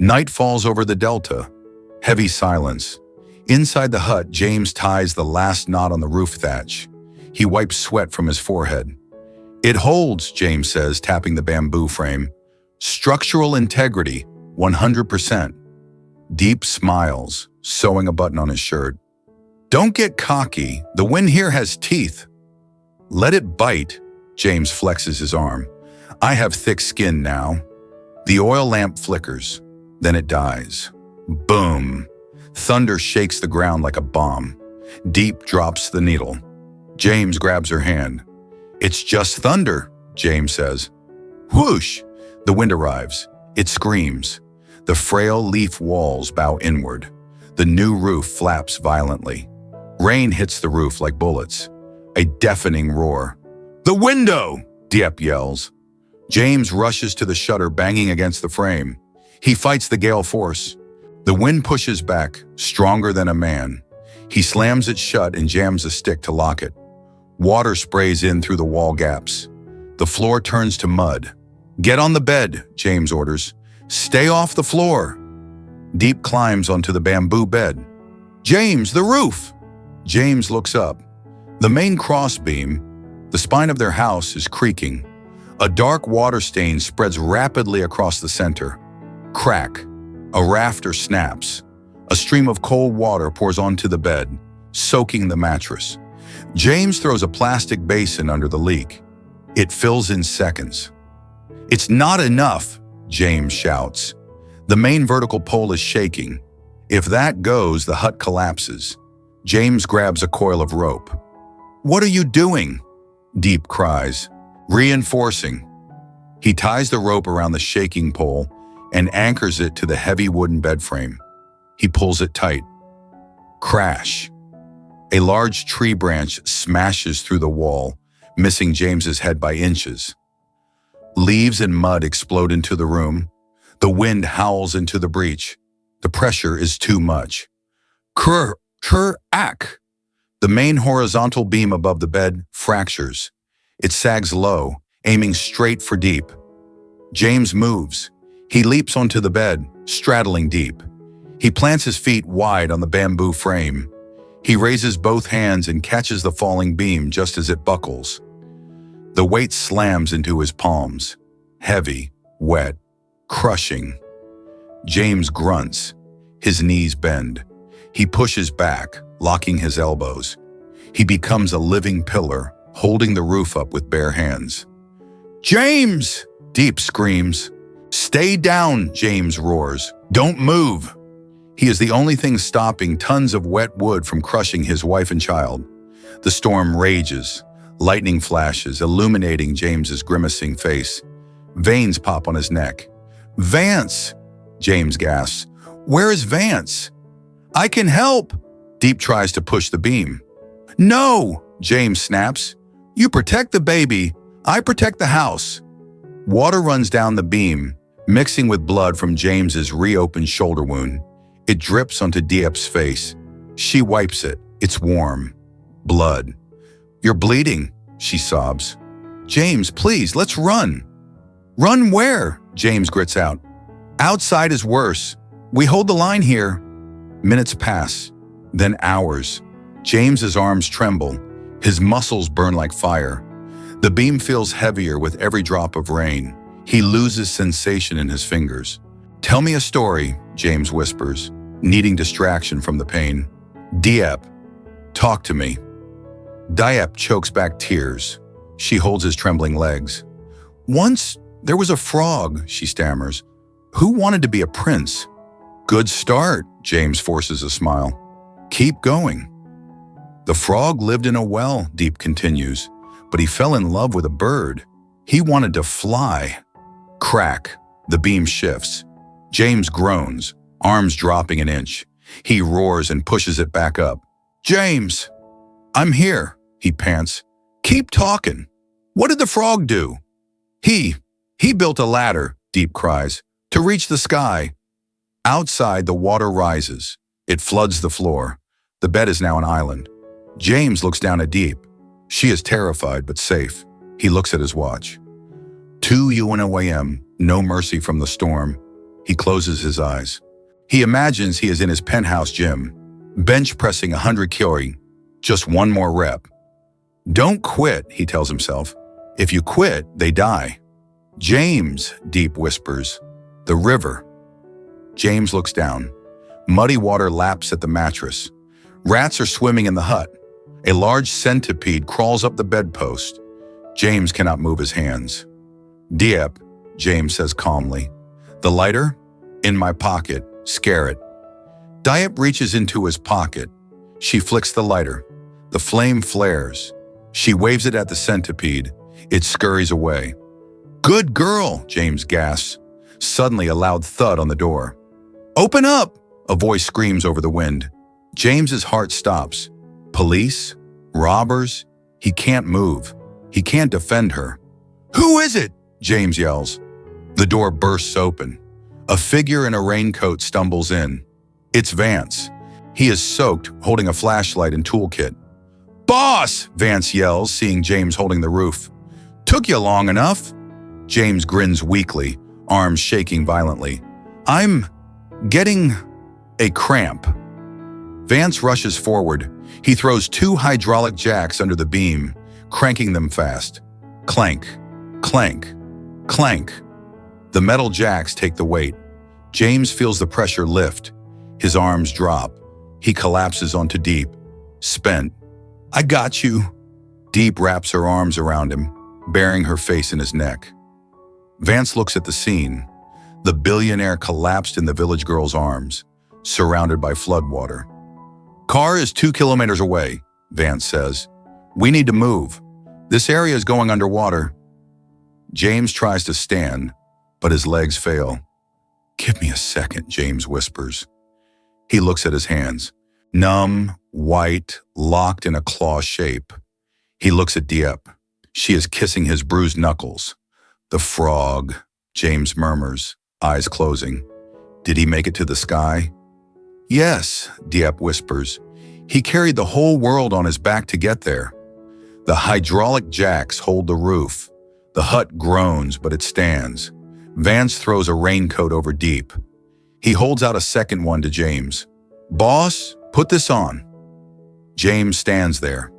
Night falls over the delta. Heavy silence. Inside the hut, James ties the last knot on the roof thatch. He wipes sweat from his forehead. "It holds," James says, tapping the bamboo frame. "Structural integrity, 100%. Diep smiles, sewing a button on his shirt. "Don't get cocky. The wind here has teeth." "Let it bite," James flexes his arm. "I have thick skin now." The oil lamp flickers. Then it dies. Boom! Thunder shakes the ground like a bomb. Diep drops the needle. James grabs her hand. "It's just thunder," James says. Whoosh! The wind arrives. It screams. The frail leaf walls bow inward. The new roof flaps violently. Rain hits the roof like bullets. A deafening roar. "The window!" Diep yells. James rushes to the shutter, banging against the frame. He fights the gale force. The wind pushes back, stronger than a man. He slams it shut and jams a stick to lock it. Water sprays in through the wall gaps. The floor turns to mud. "Get on the bed," James orders. "Stay off the floor." Diep climbs onto the bamboo bed. "James, the roof!" James looks up. The main crossbeam, the spine of their house, is creaking. A dark water stain spreads rapidly across the center. Crack. A rafter snaps. A stream of cold water pours onto the bed, soaking the mattress. James throws a plastic basin under the leak. It fills in seconds. "It's not enough," James shouts. The main vertical pole is shaking. If that goes, the hut collapses. James grabs a coil of rope. "What are you doing?" Diep cries. "Reinforcing." He ties the rope around the shaking pole and anchors it to the heavy wooden bed frame. He pulls it tight. Crash. A large tree branch smashes through the wall, missing James's head by inches. Leaves and mud explode into the room. The wind howls into the breach. The pressure is too much. Ack! The main horizontal beam above the bed fractures. It sags low, aiming straight for Diep. James moves. He leaps onto the bed, straddling Diep. He plants his feet wide on the bamboo frame. He raises both hands and catches the falling beam just as it buckles. The weight slams into his palms. Heavy, wet, crushing. James grunts. His knees bend. He pushes back, locking his elbows. He becomes a living pillar, holding the roof up with bare hands. "James!" Diep screams. "Stay down," James roars. "Don't move." He is the only thing stopping tons of wet wood from crushing his wife and child. The storm rages. Lightning flashes, illuminating James's grimacing face. Veins pop on his neck. "Vance!" James gasps. "Where is Vance?" "I can help!" Diep tries to push the beam. "No!" James snaps. "You protect the baby. I protect the house." Water runs down the beam, mixing with blood from James's reopened shoulder wound. It drips onto Diep's face. She wipes it. It's warm. Blood. "You're bleeding," she sobs. "James, please, let's run." "Run where?" James grits out. "Outside is worse. We hold the line here." Minutes pass, then hours. James's arms tremble. His muscles burn like fire. The beam feels heavier with every drop of rain. He loses sensation in his fingers. "Tell me a story," James whispers, needing distraction from the pain. "Diep, talk to me." Diep chokes back tears. She holds his trembling legs. "Once there was a frog," she stammers, "who wanted to be a prince." "Good start," James forces a smile. "Keep going." "The frog lived in a well," Diep continues, "but he fell in love with a bird. He wanted to fly." Crack. The beam shifts. James groans, arms dropping an inch. He roars and pushes it back up. "James!" "I'm here," he pants. "Keep talking. What did the frog do?" He built a ladder," Diep cries, "to reach the sky." Outside, the water rises. It floods the floor. The bed is now an island. James looks down at Diep. She is terrified but safe. He looks at his watch. 2 UNOAM, no mercy from the storm. He closes his eyes. He imagines he is in his penthouse gym, bench pressing 100 kg, just one more rep. Don't quit, he tells himself. If you quit, they die. James, Diep whispers. The river. James looks down. Muddy water laps at the mattress. Rats are swimming in the hut. A large centipede crawls up the bedpost. James cannot move his hands. Diep, James says calmly. The lighter? In my pocket. Scare it. Diep reaches into his pocket. She flicks the lighter. The flame flares. She waves it at the centipede. It scurries away. Good girl, James gasps. Suddenly a loud thud on the door. Open up! A voice screams over the wind. James's heart stops. Police? Robbers? He can't move. He can't defend her. Who is it? James yells. The door bursts open. A figure in a raincoat stumbles in. It's Vance. He is soaked, holding a flashlight and toolkit. Boss! Vance yells, seeing James holding the roof. Took you long enough. James grins weakly, arms shaking violently. I'm getting a cramp. Vance rushes forward. He throws 2 hydraulic jacks under the beam, cranking them fast. Clank, clank, clank. The metal jacks take the weight. James feels the pressure lift. His arms drop. He collapses onto Diep, spent. I got you. Diep wraps her arms around him, burying her face in his neck. Vance looks at the scene. The billionaire collapsed in the village girl's arms, surrounded by floodwater. Car is 2 kilometers away, Vance says. We need to move. This area is going underwater. James tries to stand, but his legs fail. Give me a second, James whispers. He looks at his hands, numb, white, locked in a claw shape. He looks at Diep. She is kissing his bruised knuckles. The frog, James murmurs, eyes closing. Did he make it to the sky? Yes, Diep whispers. He carried the whole world on his back to get there. The hydraulic jacks hold the roof. The hut groans, but it stands. Vance throws a raincoat over Diep. He holds out a second one to James. Boss, put this on. James stands there.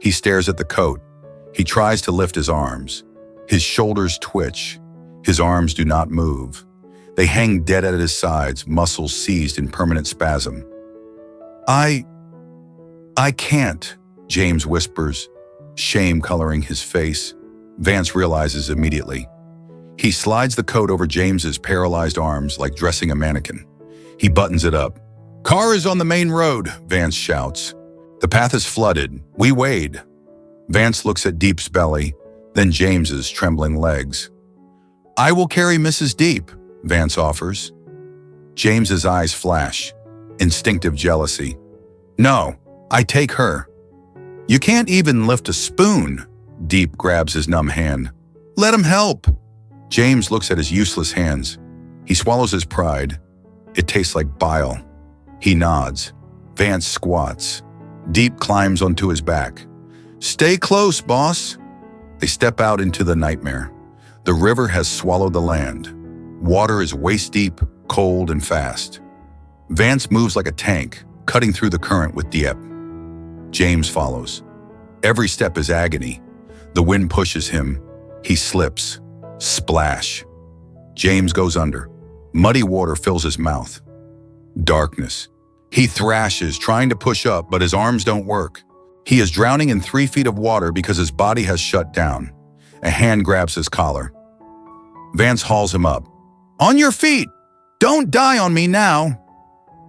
He stares at the coat. He tries to lift his arms. His shoulders twitch. His arms do not move. They hang dead at his sides, muscles seized in permanent spasm. I can't, James whispers, shame coloring his face. Vance realizes immediately. He slides the coat over James's paralyzed arms like dressing a mannequin. He buttons it up. Car is on the main road, Vance shouts. The path is flooded. We wade. Vance looks at Diep's belly, then James's trembling legs. I will carry Mrs. Diep, Vance offers. James's eyes flash. Instinctive jealousy. No, I take her. You can't even lift a spoon. Diep grabs his numb hand. Let him help. James looks at his useless hands. He swallows his pride. It tastes like bile. He nods. Vance squats. Diep climbs onto his back. Stay close, boss. They step out into the nightmare. The river has swallowed the land. Water is waist-deep, cold, and fast. Vance moves like a tank, cutting through the current with Diep. James follows. Every step is agony. The wind pushes him. He slips. Splash. James goes under. Muddy water fills his mouth. Darkness. He thrashes, trying to push up, but his arms don't work. He is drowning in 3 feet of water because his body has shut down. A hand grabs his collar. Vance hauls him up. On your feet! Don't die on me now!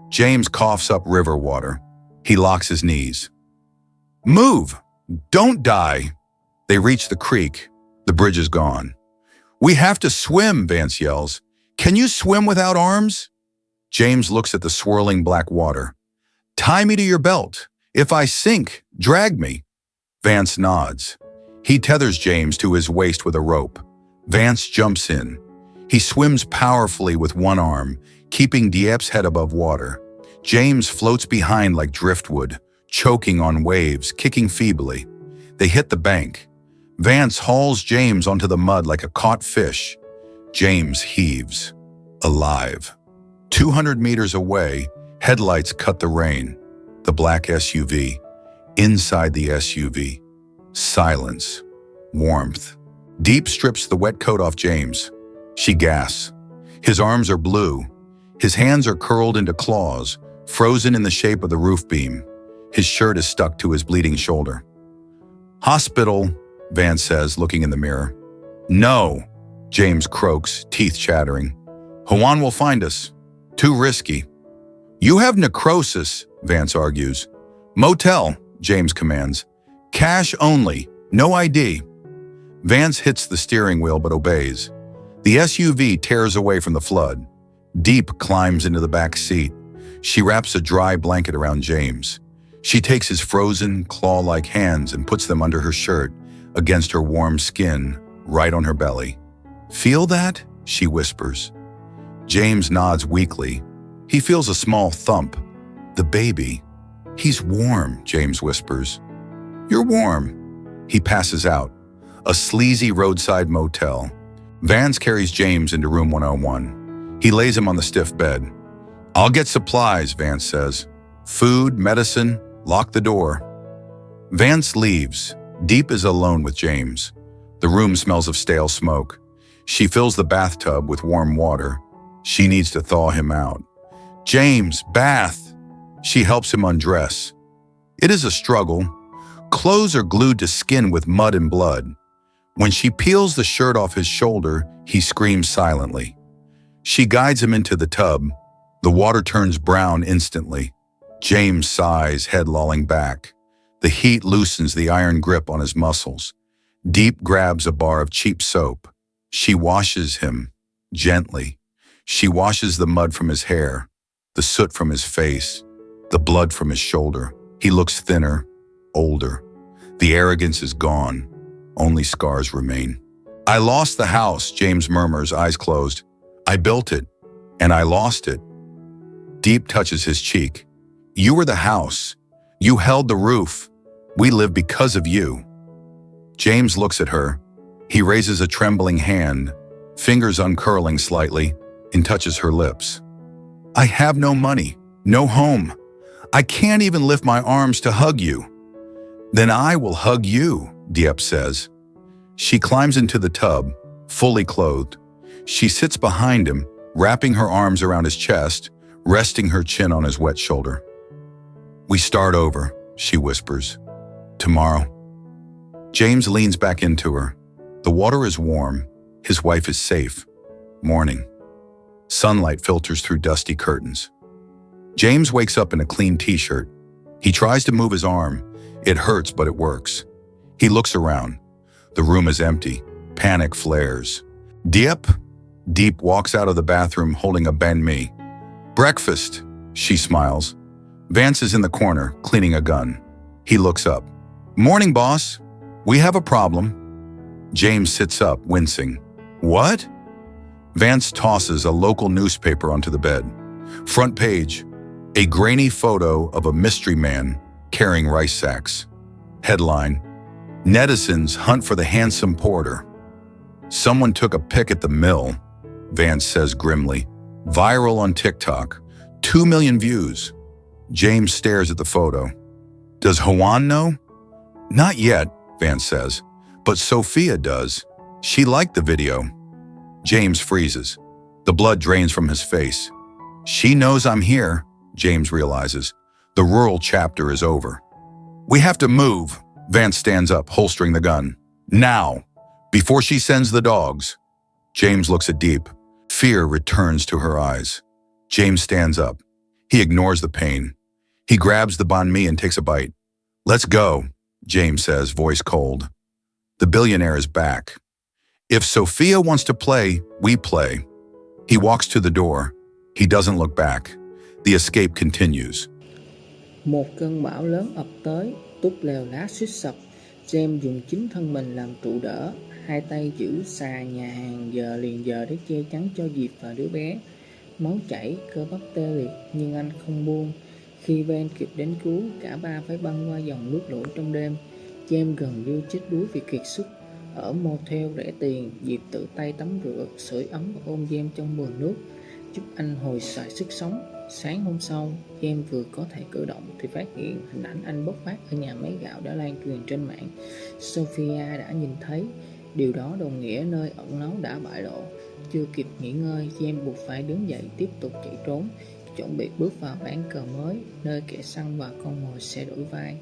James coughs up river water. He locks his knees. Move! Don't die! They reach the creek. The bridge is gone. We have to swim, Vance yells. Can you swim without arms? James looks at the swirling black water. Tie me to your belt. If I sink, drag me. Vance nods. He tethers James to his waist with a rope. Vance jumps in. He swims powerfully with one arm, keeping Diep's head above water. James floats behind like driftwood, choking on waves, kicking feebly. They hit the bank. Vance hauls James onto the mud like a caught fish. James heaves. alive. 200 meters away, headlights cut the rain. The black SUV. Inside the SUV. Silence. Warmth. Diep strips the wet coat off James. She gasps. His arms are blue. His hands are curled into claws, frozen in the shape of the roof beam. His shirt is stuck to his bleeding shoulder. Hospital, Vance says, looking in the mirror. No, James croaks, teeth chattering. Juan will find us. Too risky. You have necrosis, Vance argues. Motel, James commands. Cash only, no ID. Vance hits the steering wheel but obeys. The SUV tears away from the flood. Diep climbs into the back seat. She wraps a dry blanket around James. She takes his frozen, claw-like hands and puts them under her shirt, against her warm skin, right on her belly. Feel that? She whispers. James nods weakly. He feels a small thump. The baby. He's warm, James whispers. You're warm. He passes out. A sleazy roadside motel. Vance carries James into room 101. He lays him on the stiff bed. I'll get supplies, Vance says. Food, medicine, lock the door. Vance leaves. Diep is alone with James. The room smells of stale smoke. She fills the bathtub with warm water. She needs to thaw him out. James, bath! She helps him undress. It is a struggle. Clothes are glued to skin with mud and blood. When she peels the shirt off his shoulder, he screams silently. She guides him into the tub. The water turns brown instantly. James sighs, head lolling back. The heat loosens the iron grip on his muscles. Diep grabs a bar of cheap soap. She washes him, gently. She washes the mud from his hair, the soot from his face, the blood from his shoulder. He looks thinner, older. The arrogance is gone. Only scars remain. I lost the house, James murmurs, eyes closed. I built it, and I lost it. Diep touches his cheek. You were the house. You held the roof. We live because of you. James looks at her. He raises a trembling hand, fingers uncurling slightly, and touches her lips. I have no money, no home. I can't even lift my arms to hug you. Then I will hug you, Diep says. She climbs into the tub, fully clothed. She sits behind him, wrapping her arms around his chest, resting her chin on his wet shoulder. We start over, she whispers. Tomorrow. James leans back into her. The water is warm. His wife is safe. Morning. Sunlight filters through dusty curtains. James wakes up in a clean t-shirt. He tries to move his arm. It hurts, but it works. He looks around. The room is empty. Panic flares. Diep? Diep walks out of the bathroom holding a banh mi. Breakfast, she smiles. Vance is in the corner, cleaning a gun. He looks up. Morning, boss. We have a problem. James sits up, wincing. What? Vance tosses a local newspaper onto the bed. Front page, a grainy photo of a mystery man carrying rice sacks. Headline, Netizens hunt for the handsome porter. Someone took a pic at the mill, Vance says grimly. Viral on TikTok. 2 million views. James stares at the photo. Does Juan know? Not yet, Vance says, but Sophia does. She liked the video. James freezes. The blood drains from his face. She knows I'm here, James realizes. The rural chapter is over. We have to move. Vance stands up, holstering the gun. Now, before she sends the dogs. James looks at Diep. Fear returns to her eyes. James stands up. He ignores the pain. He grabs the banh mi and takes a bite. Let's go, James says, voice cold. The billionaire is back. If Sophia wants to play, we play. He walks to the door. He doesn't look back. The escape continues. Một cơn bão lớn ập tới, túp lều lá suýt sập. James dùng chính thân mình làm trụ đỡ, hai tay giữ xà nhà hàng giờ liền giờ để che chắn cho Diệp và đứa bé. Máu chảy, cơ bắp tê liệt, nhưng anh không buông. Khi Vance kịp đến cứu, cả ba phải băng qua dòng nước lũ trong đêm. James gần như chết đuối vì kiệt sức. Ở motel rẻ tiền, Diệp tự tay tắm rửa, sưởi ấm và ôm James trong bồn nước. giúp anh hồi xoài sức sống. Sáng hôm sau, James vừa có thể cử động thì phát hiện hình ảnh anh bốc phát ở nhà máy gạo đã lan truyền trên mạng. Sophia đã nhìn thấy, điều đó đồng nghĩa nơi ẩn náu đã bại lộ. Chưa kịp nghỉ ngơi, James buộc phải đứng dậy tiếp tục chạy trốn, chuẩn bị bước vào ván cờ mới, nơi kẻ săn và con mồi sẽ đổi vai.